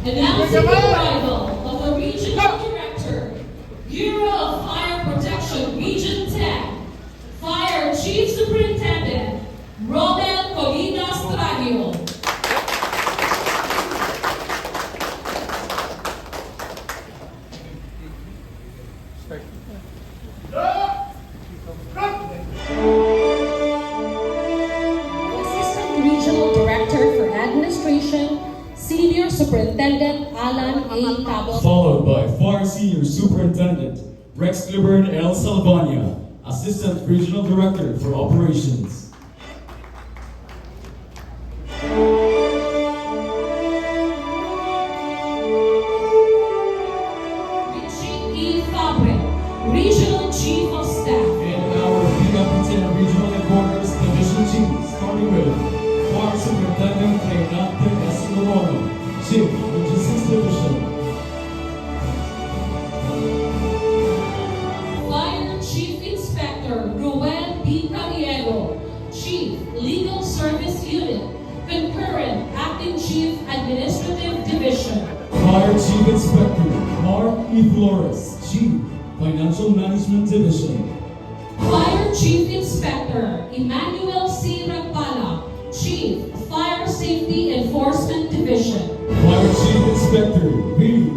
Announcing the arrival of the Regional Director, Bureau of Fire Protection, Region 10, Fire Chief Superintendent, Romel Colinas Tragio. Assistant Regional Director for Administration, Senior Superintendent Alan A. Cabo. Followed by Fire Senior Superintendent Rex Cliburn L. Salvania, Assistant Regional Director for Operations. Richie E. Fabre, Regional Chief of Staff. And our PWTN Regional Headquarters Division Chief, starting with Fire Superintendent Reynante S. Lorono, Chief, Logistics Division. Fire Chief Inspector Ruel B. Carriero, Chief, Legal Service Unit, Concurrent Acting Chief, Administrative Division. Fire Chief Inspector Mark E. Flores, Chief, Financial Management Division. Fire Chief Inspector Emmanuel C. Ragpala, Chief, Fire Safety Enforcement Division. Fire Chief Inspector Willie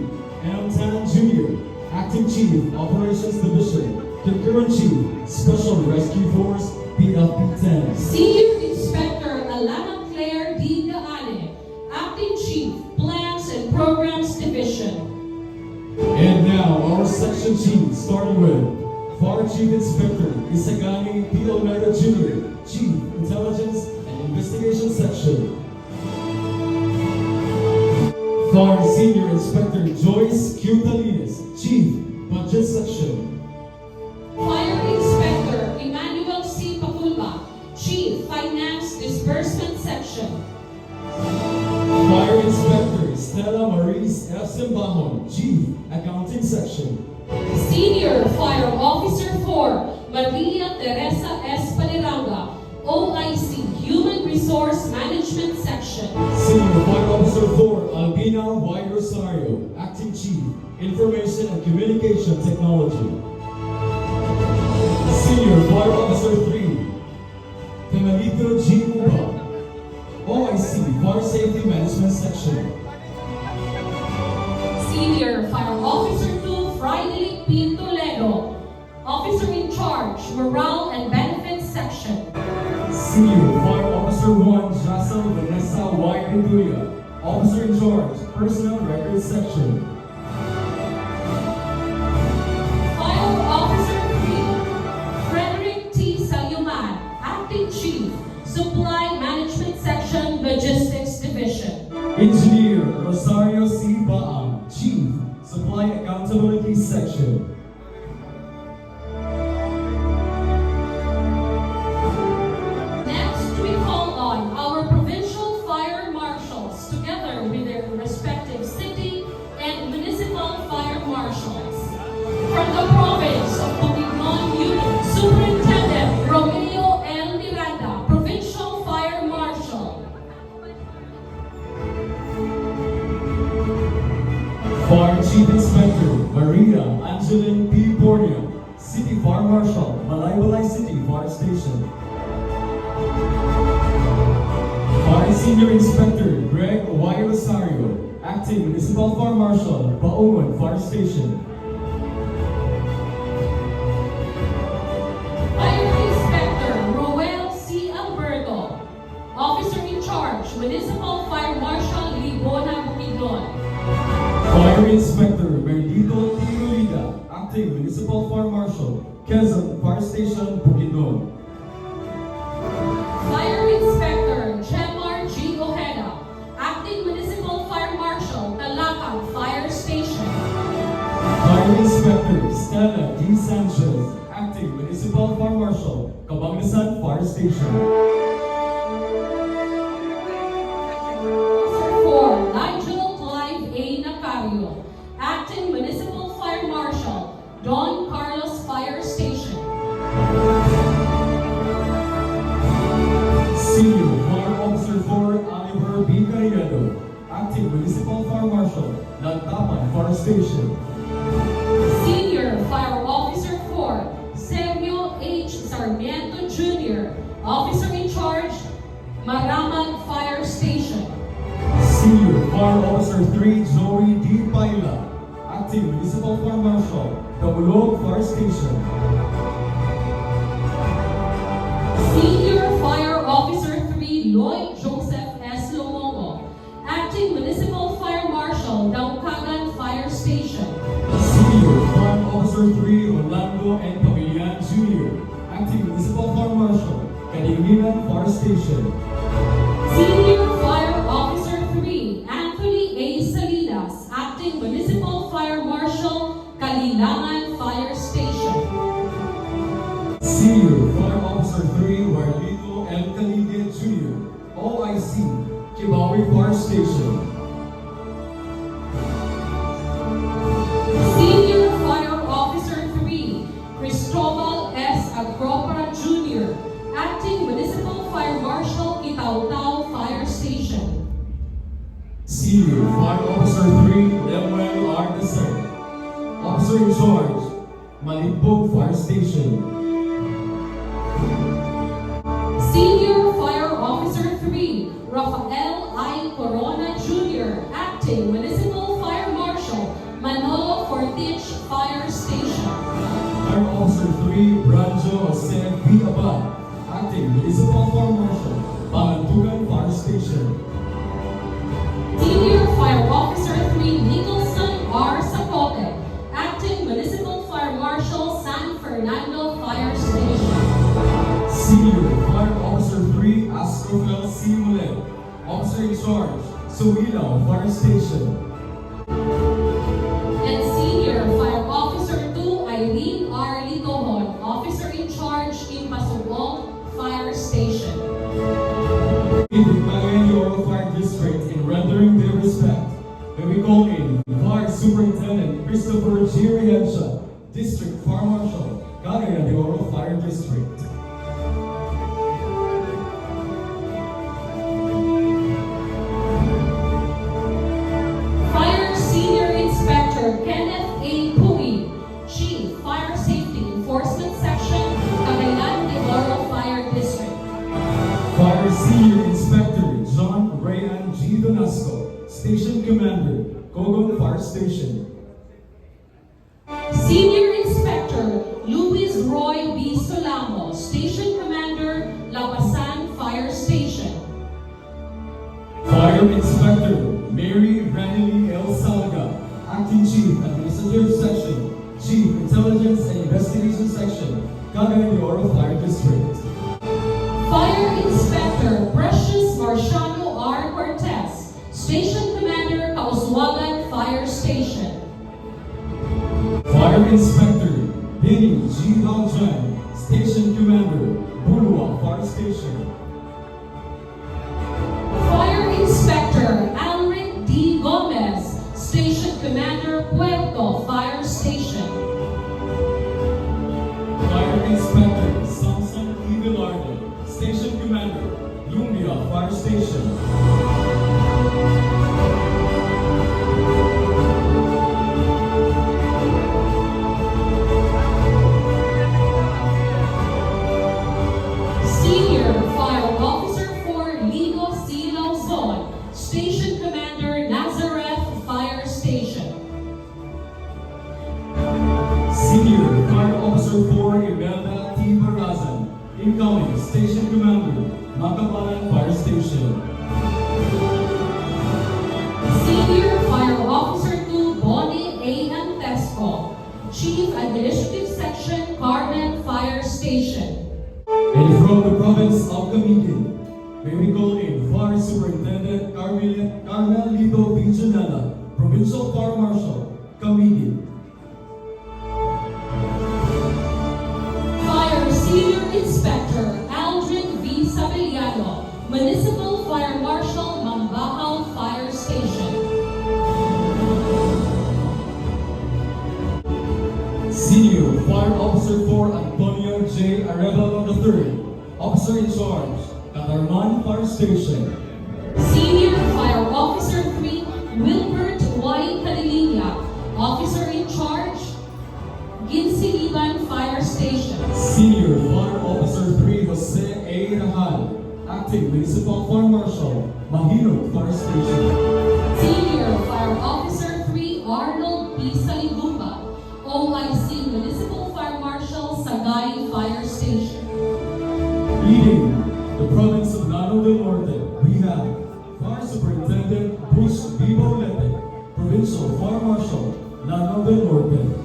M. Tan Jr., Acting Chief, Operations Division, Concurrent Chief, Special Rescue Force, PFP-10. Senior Inspector Alana Claire D. Gaane, Acting Chief, Plans and Programs Division. And now, our Section Chief, starting with Fire Chief Inspector Isagani P. Oneida Jr., Chief, Intelligence and Investigation Section. Fire Senior Inspector Joyce Q. Talinas, Chief, Budget Section. Fire Inspector Emmanuel C. Paculba, Chief, Finance Disbursement Section. Fire Inspector Stella Maurice F. Simbahon, Chief, Accounting Section. Senior Fire Officer 4, Maria Teresa S. Paliranga, OIC, Human Resource Management Section. Senior Fire Officer 4, Albina Y. Rosario, Acting Chief, Information and Communication Technology. Senior Fire Officer 3, Temalito G. Uba, OIC, Fire Safety Management Section. Senior Fire Officer 2, Friday P. Toledo, Officer in Charge, Morale and Benefits Section. Senior Fire Officer 1, Jacel Vanessa Y. Reduya, Officer in Charge, Personnel Records Section. Fire Officer 3, Frederick T. Sayuman, Acting Chief, Supply Management Section, Logistics Division. Engineer Rosario C. Baam, Chief, Supply Accountability Section. Next, we call on our provincial fire marshals together with their respective city and municipal fire marshals. From the province of Bukidnon Unit, Superintendent Romeo L. Miranda, Provincial Fire Marshal. Fire Chief Inspector Maria Angeline P. Borneo, City Fire Marshal, Malaybalay City Fire Station. Fire Senior Inspector Greg Y. Rosario, Acting Municipal Fire Marshal, Baungon Fire Station. Fire Inspector Roel C. Alberto, Officer in Charge, Municipal Fire Marshal, Libona, Bukidnon. Fire Inspector Bernardo T. Rolida, Acting Municipal Fire Marshal, Quezon Fire Station, Bukidnon. Fire Inspector Jemar G. Ojeda, Acting Municipal Fire Marshal, Calacang Fire Station. Fire Inspector Stella D. Sanchez, Acting Municipal Fire Marshal, Cabangasan Fire Station. Officer 4, Nigel Clive A. Nacario, Acting Municipal Fire Marshal, Don Carlos Fire Station. Senior Fire Officer 4, Oliver B. Carriado, Acting Municipal Fire Marshal, Nagtapan Fire Station. Senior Fire Officer 4, Sergio H. Sarmiento Jr., Officer in Charge, Maramag Fire Station. Senior Fire Officer 3, Zoe D. Paila, Acting Municipal Fire Marshal, Damulog Fire Station. Senior Fire Officer 3, Lloyd Joseph S. Lumongo, Acting Municipal Fire Marshal, Daukagan Fire Station. Senior Fire Officer 3, Orlando N. Pamilian Jr., Acting Municipal Fire Marshal, Kadinginan Fire Station. Senior Fire Officer 3, Anthony A. Salinas, Acting Municipal Fire Marshal, Kalilangan Fire Station. Senior Fire Officer 3, Warlito M. Calige Jr., OIC, Kibawi Fire Station. Senior Fire Officer 3, Cristobal S. Agropara Jr., Acting Municipal Fire Marshal, Itautao Fire Station. Senior Fire Officer 3, Lemuel R. Desert, Officer in Charge, Malibog Fire Station. Senior Fire Officer 3, Rafael I. Corona Jr., Acting Municipal Fire Marshal, Manolo Fortich Fire Station. Fire Officer 3, Branjo Jose V. Abad, Acting Municipal Fire Marshal, Bangantugan Fire Station. Senior Fire Officer 3, Nicholson R. Sapote, Acting Municipal Fire Marshal, San Fernando Fire Station. Senior Fire Officer 3, Astrofel C. Mulet, Officer in Charge, Sumilaw Fire Station. And Senior Fire Officer 2, Irene R. Litohon, Officer in Charge in Pasugong Fire Station. In the Cagayan de Oro Fire District, in rendering their respect, may we call in Fire Superintendent Christopher G. Riencha, District Fire Marshal, Cagayan de Oro Fire District. Fire Senior Inspector Kenneth A. Pui, Chief Fire Safety Enforcement Section, Cagayan de Oro Fire District. Fire Senior Inspector John Rayan G. Donasco, Station Commander, Cogon Fire Station. Senior Inspector Luis Roy B. Solamo, Station Commander, Lapasan Fire Station. Fire Inspector Mary Ranely L. Salga, Acting Chief Administrative Section, Chief Intelligence and Investigation Section, Cagayan de Oro Fire District. Fire Inspector Precious Marciano R. Cortez, Station Commander, Kauswagan Fire Station. Fire Inspector Benny G. Valjan, Station Commander, Bulua Fire Station. Fire Inspector Alric D. Gomez, Station Commander, Puerto Fire Station. Fire Inspector Samson E. Velarde, Station Commander, Lumbia Fire Station. Senior Fire Officer 4, Ligo C. Lauzon, Station Commander, Nazareth Fire Station. Senior Fire Officer 4, Imelda T. Barazan, Incoming Station Commander, Makabalan Fire Station. Senior Fire Officer 2, Bonnie A. Antesco, Chief Administrative Section, Carmen Fire Station. And from the province of Camiguin, may we call in Fire Superintendent Carmelito B. Janela, Provincial Fire Marshal, Camiguin. Fire Senior Inspector Aldrin V. Sabeliano, Municipal Fire Marshal, Mambacal Fire Station. Senior Fire Officer 4, Antonio J. Arevalo III, Officer in Charge, Catarman Fire Station. Senior Fire Officer 3, Acting Municipal Fire Marshal, Mahino Fire Station. Senior Fire Officer 3 Arnold P. Saligumba, OIC Municipal Fire Marshal, Sagay Fire Station. Leading the province of Lanao del Norte, we have Fire Superintendent Bruce B. Bolete, Provincial Fire Marshal, Lanao del Norte.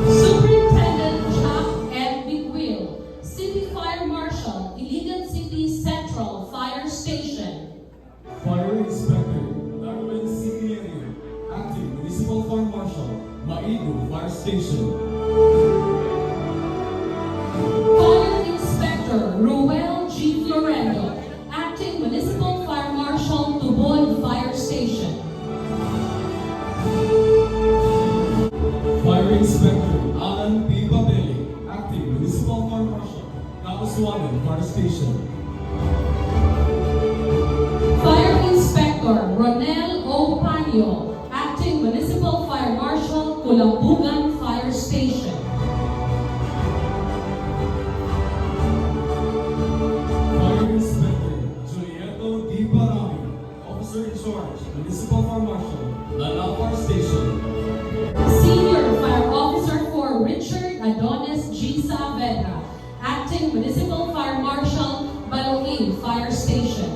Superintendent Jack M. Bigwil, City Fire Marshal, Iligan City Central Fire Station. Fire Inspector Darwin C. Nierio, Acting Municipal Fire Marshal, Maigo Fire Station. Fire Inspector Ruel G. Florendo, Acting Municipal Fire Marshal, Tuboy Fire Station. Fire Inspector Alan P. Babeli, Acting Municipal Fire Marshal, Kapaswagan Fire Station. Fire Inspector Ronel O. Panyo, Acting Municipal Fire Marshal, Kulambugan Fire Station. Fire Inspector Julieto D. Parami, Officer in Charge, Municipal Fire Marshal, Lanao Fire Station. Senior Fire Officer 4 Richard Adonis G. Saavedra, Acting Municipal Fire Marshal, Baloin Fire Station.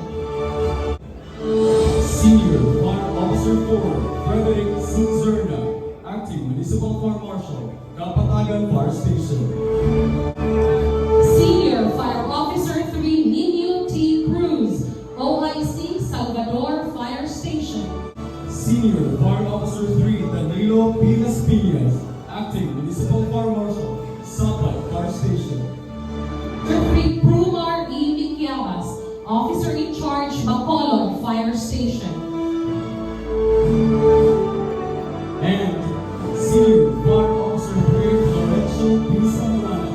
Senior Fire Officer 4 Frederick C. Zerna, Acting Municipal Fire Marshal, Kapatagan Fire Station. Senior Fire Officer 3 Nino T. Cruz, OIC Salvador Fire Station. Senior Fire Officer 3 Danilo P. Las Piñas, Acting Municipal Fire Marshal, Sapay Fire Station. 3 Prumar E. Miquiamas, Officer in Charge, Bacolod Fire Station. And Senior Fire Officer 3 Lorenzo P. Zamorano,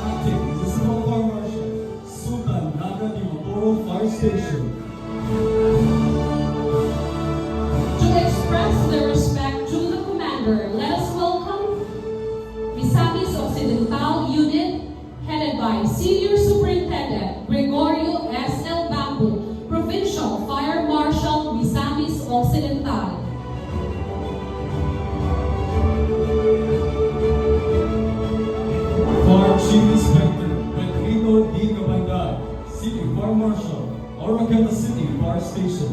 Acting Municipal Fire Marshal, Sultan Naga de Maporo Fire Station. To express their respect to the commander, let us welcome Misamis Occidental Unit, headed by Senior Superintendent Gregorio S. L. Bambu, Provincial Fire Marshal, Misamis Occidental. Fire Chief Inspector Pedrito D. Cabanday, City Fire Marshal, Oroqueta City Fire Station.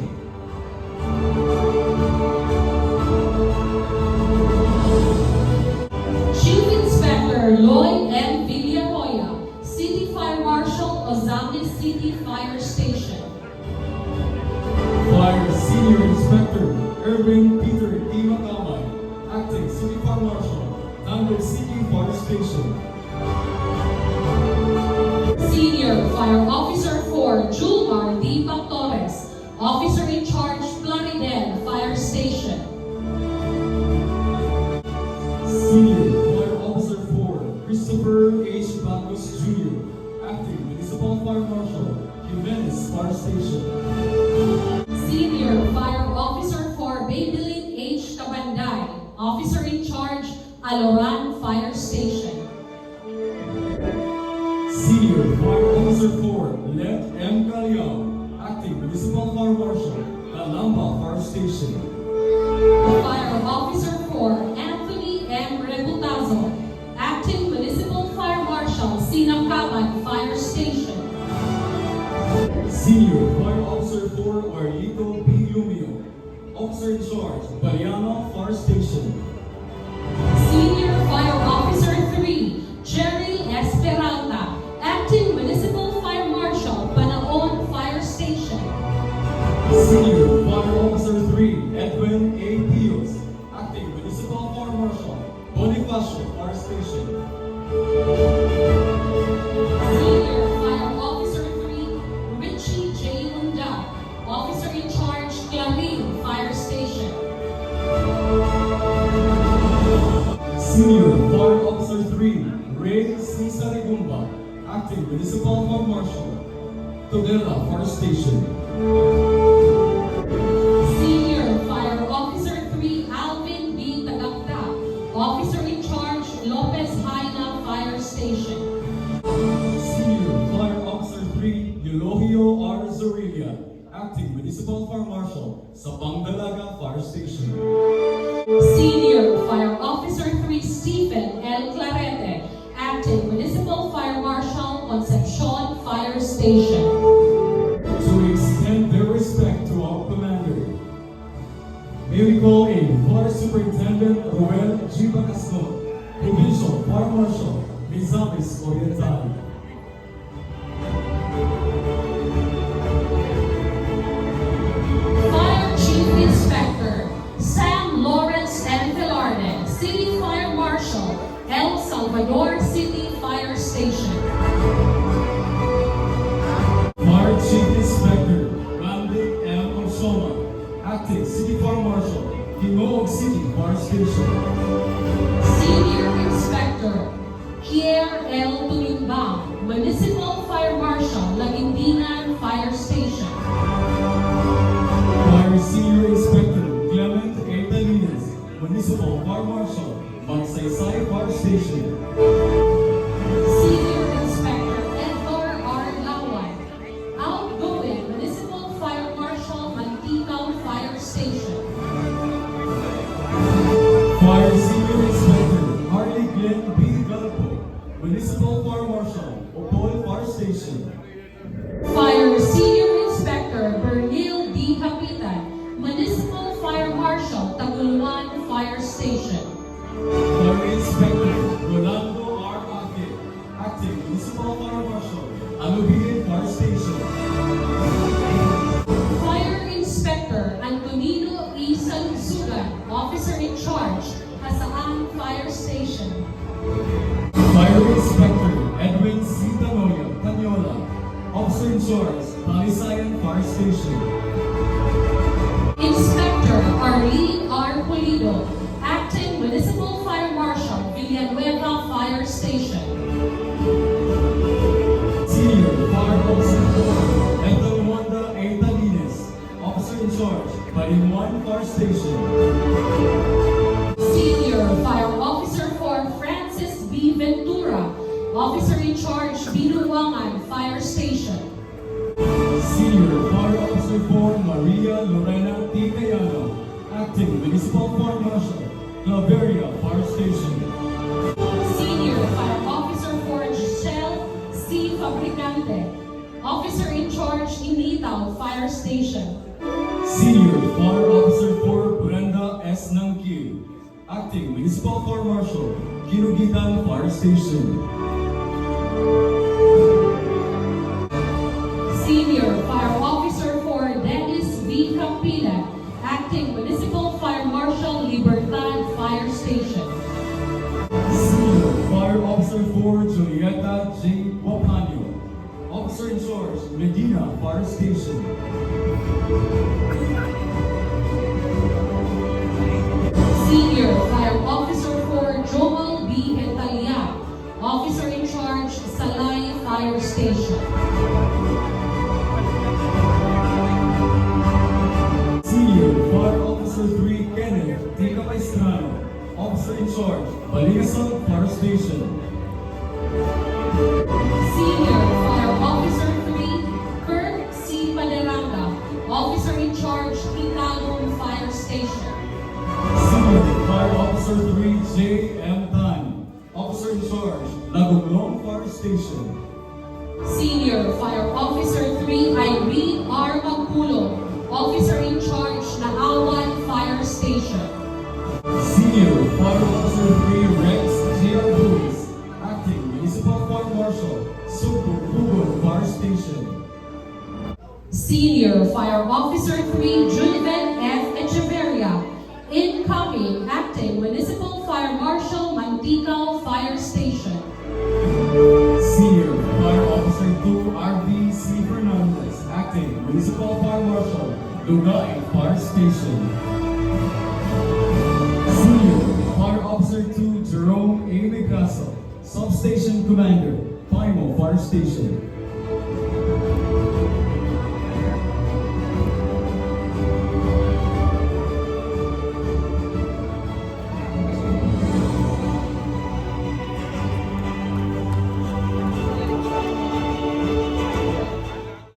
Chief Inspector Lloyd M. Villaroya, City Fire Marshal, Ozamnis City Fire Station. Fire Senior Inspector Irving Peter D. Macamay, Acting City Fire Marshal, Tango City Fire Station. Senior Fire Officer 4 Julmar D. Pactores, Officer in Charge, Plaridel Fire Station. Senior Fire Officer 4 Christopher H. Bacos Jr., Acting Municipal Fire Marshal, Jimenez Fire Station. Senior Fire Officer 4 Babylin H. Cabanday, Officer in Charge, Aloran Fire Station. Senior Fire Officer 4 Let M. Caliao, Acting Municipal Fire Marshal, Calamba Fire Station. Fire Officer 4 Anthony M. Rebutazo, Acting Municipal Fire Marshal, Sinangkaban Fire Station. Senior Fire Officer 4 Arlito B. Lumio, Officer in Charge, Bayano Fire Station. Senior Fire Officer 3 Jerry Esperanza, Acting Municipal Fire Marshal, Panaon Fire Station. Senior Fire Officer 3 Edwin A. Pios, Acting Municipal Fire Marshal, Bonifacio Fire Station. Senior Fire Officer 3 Richie J. Hunda, Officer in Charge, Clarin Fire Station. Senior Fire Officer 3 Ray C. Sarigumba, Acting Municipal Fire Marshal, Tudela Fire Station. Senior Fire Officer 3 Alvin B. Tagakta, Officer in Charge, Lopez Haina Fire Acting Municipal Fire Marshal sa Pangdalaga Fire Station. Senior Fire Officer 3 Stephen L. Clarete, Acting Municipal Fire Marshal, Concepcion Fire Station. To extend their respect to our commander, may we call in Fire Superintendent Roel G. Bacascon, Provincial Fire Marshal, Misamis Oriental. Fire Chief Inspector Sam Lawrence N. Velarde, City Fire Marshal, El Salvador City Fire Station. Fire Chief Inspector Randy M. Osoma, Acting City Fire Marshal, Gingoog City Fire Station. Senior Inspector Kier L. Tulimbang, Municipal Fire Marshal, Laguindingan Fire Station. Fire Senior Inspector Clement A. Talinas, Municipal Fire Marshal, Magsaysay Fire Station. Senior Inspector Edgar R. Lawan, Outgoing Municipal Fire Marshal, Mantikal Fire Station. Fire Senior Inspector Harley Glenn B. Galpo, Municipal Fire Marshal, Opol Fire Station. Fire Senior Inspector Bernil D. Kapitan, Municipal Fire Marshal, Taguluan Fire Station. Fire Inspector Rolando R. Aque, Acting Municipal Fire Marshal, Alubigan Fire Station. Fire Inspector Antonino E. Salsugan, Officer in Charge, Hasaan Fire Station. Fire Inspector Edwin C. Tanoya, Tanyola, Officer in Charge, Palisayan Fire Station. Inspector Arlene R. Pulido, Acting Municipal Fire Marshal, Villanueva Fire Station. Senior Fire Officer 4, Ethel Wanda A. Talinas, Officer in Charge, Balinwan Fire Station. Senior Fire Officer 4 Francis B. Ventura, Officer in Charge, Binuwangan Fire Station. Senior Fire Officer 4 Maria Lorena T. Cayano, Acting Municipal Fire Marshal, Claveria Fire Station. Senior Fire Officer 4 Giselle C. Fabricante, Officer in Charge, Initaw Fire Station. Senior Fire Officer 4 Brenda S. Nangki, Acting Municipal Fire Marshal, Kinugitan Fire Station. Senior Fire Officer 4 Dennis V. Campina, Acting Municipal Fire Marshal, Libertad Fire Station. Senior Fire Officer 4 Julieta J. Wapanyo, Officer in Charge, Medina Fire Station. Senior Fire Officer 4 Joel B. Entalia, Officer in Charge, Salay Fire Station. Senior Fire Officer 3 Kenneth T. Capistrano, Officer in Charge, Baligasal Fire Station. Senior Fire Officer 3 Kirk C. Paderanga, Officer in Charge, Itagon Fire Station. Senior Fire Officer 3 J. M. Tan, Officer in Charge, Naguglong Fire Station. Senior Fire Officer 3 Irene R. Magpulo, Officer in Charge, Naawan Fire Station. Senior Fire Officer 3 Rex J. Ruiz, Acting Municipal Fire Marshal, Suburbon Fire Station. Senior Fire Officer 3 Juliven F. Echeverria, Incoming Acting Municipal Fire Marshal, Mantikal Fire Station. Senior Fire Officer 2 R.V. C. Fernandez, Acting Municipal Fire Marshal, Lugay Fire Station. Senior Fire Officer 2 Jerome A. Mecaso, Substation Commander, Paimo Fire Station.